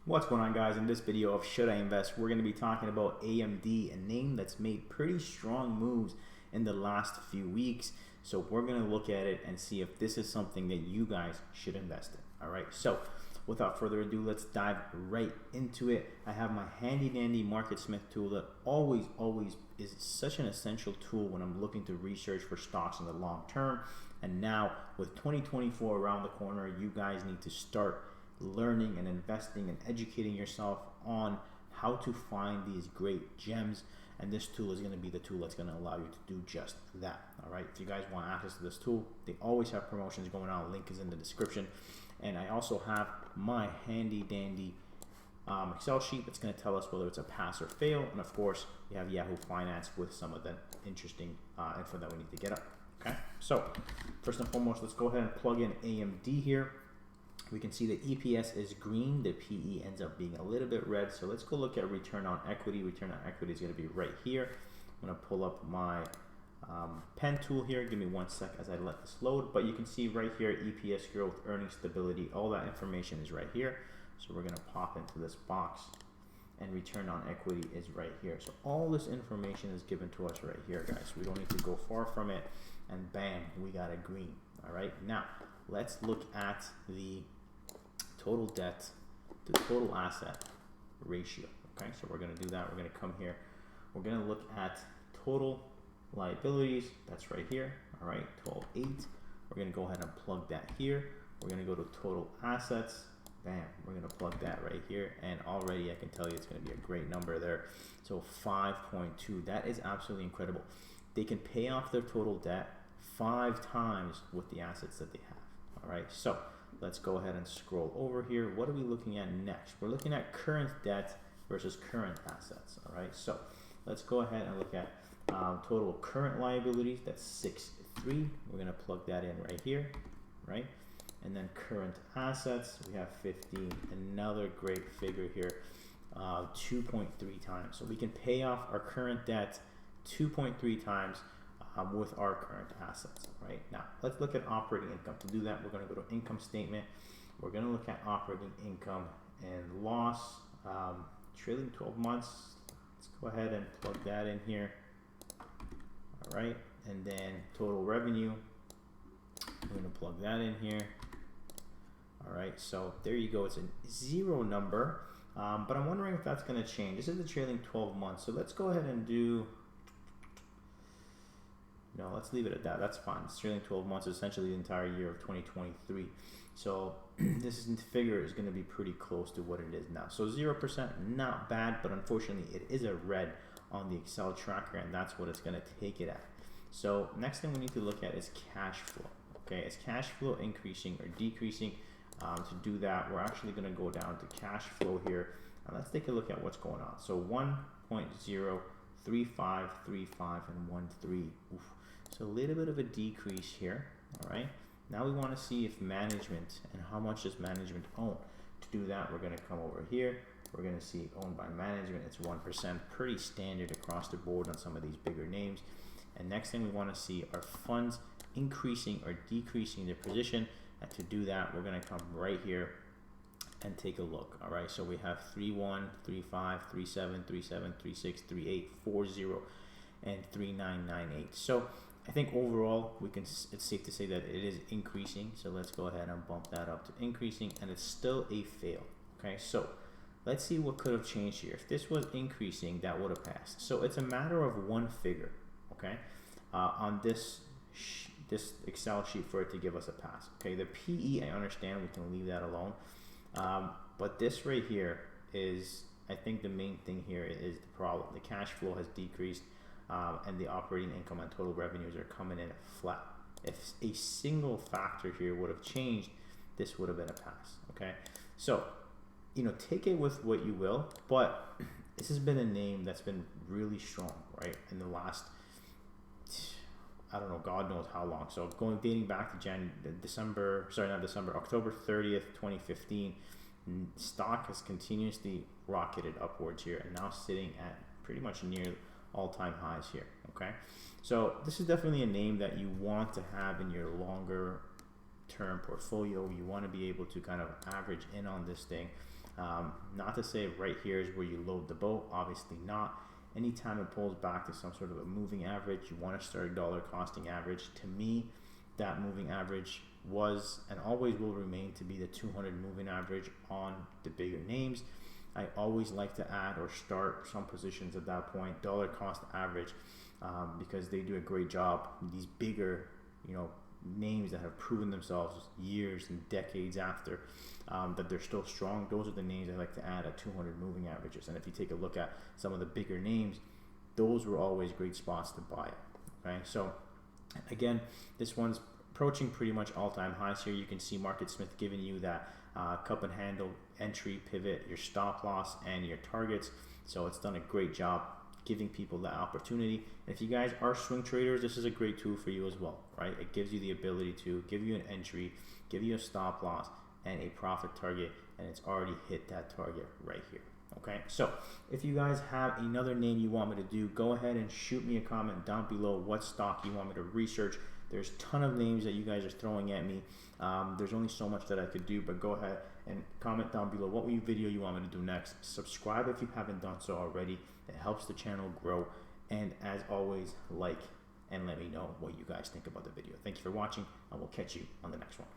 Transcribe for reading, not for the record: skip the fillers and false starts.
What's going on, guys? In this video of Should I Invest, we're going to be talking about AMD, a name that's made pretty strong moves in the last few weeks. So we're going to look at it and see if this is something that you guys should invest in. All right, so without further ado, let's dive right into it. I have my handy dandy MarketSmith tool that always is such an essential tool when I'm looking to research for stocks in the long term. And now with 2024 around the corner, you guys need to start learning and investing and educating yourself on how to find these great gems, and this tool is going to be the tool that's going to allow you to do just that. All right, if you guys want access to this tool, they always have promotions going on. Link is in the description. And I also have my handy dandy Excel sheet that's going to tell us whether it's a pass or fail, and of course we have Yahoo Finance with some of the interesting info that we need to get up. Okay, so first and foremost, let's go ahead and plug in AMD here. We can see the EPS is green, the PE ends up being a little bit red. So let's go look at return on equity. Return on equity is going to be right here. I'm going to pull up my pen tool here. Give me 1 sec as I let this load. But you can see right here, EPS growth, earnings stability, all that information is right here. So we're going to pop into this box, and return on equity is right here. So all this information is given to us right here, guys. We don't need to go far from it, and bam, we got a green. All right, now let's look at the total debt to total asset ratio. Okay, so we're going to do that. We're going to come here. We're going to look at total liabilities. That's right here. All right, 12.8. We're going to go ahead and plug that here. We're going to go to total assets. Bam, we're going to plug that right here, and already I can tell you it's going to be a great number there. So 5.2. That is absolutely incredible. They can pay off their total debt 5 times with the assets that they have. All right, so let's go ahead and scroll over here. What are we looking at next? We're looking at current debt versus current assets. All right, so let's go ahead and look at total current liabilities. That's 6.3. We're going to plug that in right here, right? And then current assets, we have 15. Another great figure here, 2.3 times. So we can pay off our current debt 2.3 times with our current assets. Right now, let's look at operating income. To do that, we're going to go to income statement. We're going to look at operating income and loss, trailing 12 months. Let's go ahead and plug that in here. All right, and then total revenue, we're going to plug that in here. All right, so there you go. It's a 0 number, but I'm wondering if that's going to change. This is the trailing 12 months, so let's go ahead and do. No, let's leave it at that. That's fine. It's trailing 12 months, essentially the entire year of 2023. So this figure is going to be pretty close to what it is now. So 0%, not bad, but unfortunately it is a red on the Excel tracker, and that's what it's going to take it at. So next thing we need to look at is cash flow. Okay, is cash flow increasing or decreasing? To do that, we're actually going to go down to cash flow here, and let's take a look at what's going on. So 1.03535 and 13. Oof. So a little bit of a decrease here. All right, now we want to see if management, and how much does management own. To do that, we're going to come over here. We're going to see owned by management. It's 1%, pretty standard across the board on some of these bigger names. And next thing we want to see are funds increasing or decreasing their position. And to do that, we're going to come right here and take a look. All right, so we have 3.1, 3.5, 3.7, 3.7, 3.6, 3.8, 4.0, and 3.998. So I think overall it's safe to say that it is increasing. So let's go ahead and bump that up to increasing, and it's still a fail. Okay, so let's see what could have changed here. If this was increasing, that would have passed. So it's a matter of one figure, okay, on this Excel sheet for it to give us a pass. Okay, the PE, I understand, we can leave that alone, but this right here is, I think the main thing here is the problem. The cash flow has decreased, and the operating income and total revenues are coming in flat. If a single factor here would have changed, this would have been a pass. Okay, so take it with what you will, but this has been a name that's been really strong, right, in the last, I don't know, God knows how long. So dating back to October 30th, 2015, stock has continuously rocketed upwards here, and now sitting at pretty much near all-time highs here. Okay, so this is definitely a name that you want to have in your longer term portfolio. You want to be able to kind of average in on this thing. Not to say right here is where you load the boat, obviously not. Anytime it pulls back to some sort of a moving average, you want to start a dollar costing average. To me, that moving average was and always will remain to be the 200 moving average on the bigger names. I always like to add or start some positions at that point, dollar cost average, because they do a great job. These bigger, names that have proven themselves years and decades after that they're still strong, those are the names I like to add at 200 moving averages. And if you take a look at some of the bigger names, those were always great spots to buy. Okay, so again, this one's approaching pretty much all-time highs here. You can see MarketSmith giving you that cup and handle entry, pivot, your stop loss, and your targets. So it's done a great job giving people that opportunity. And if you guys are swing traders, this is a great tool for you as well, right? It gives you the ability to give you an entry, give you a stop loss, and a profit target, and it's already hit that target right here. Okay, so if you guys have another name you want me to do, go ahead and shoot me a comment down below what stock you want me to research. There's a ton of names that you guys are throwing at me. There's only so much that I could do, but go ahead and comment down below what video you want me to do next. Subscribe if you haven't done so already. It helps the channel grow. And as always, like and let me know what you guys think about the video. Thank you for watching, and we'll catch you on the next one.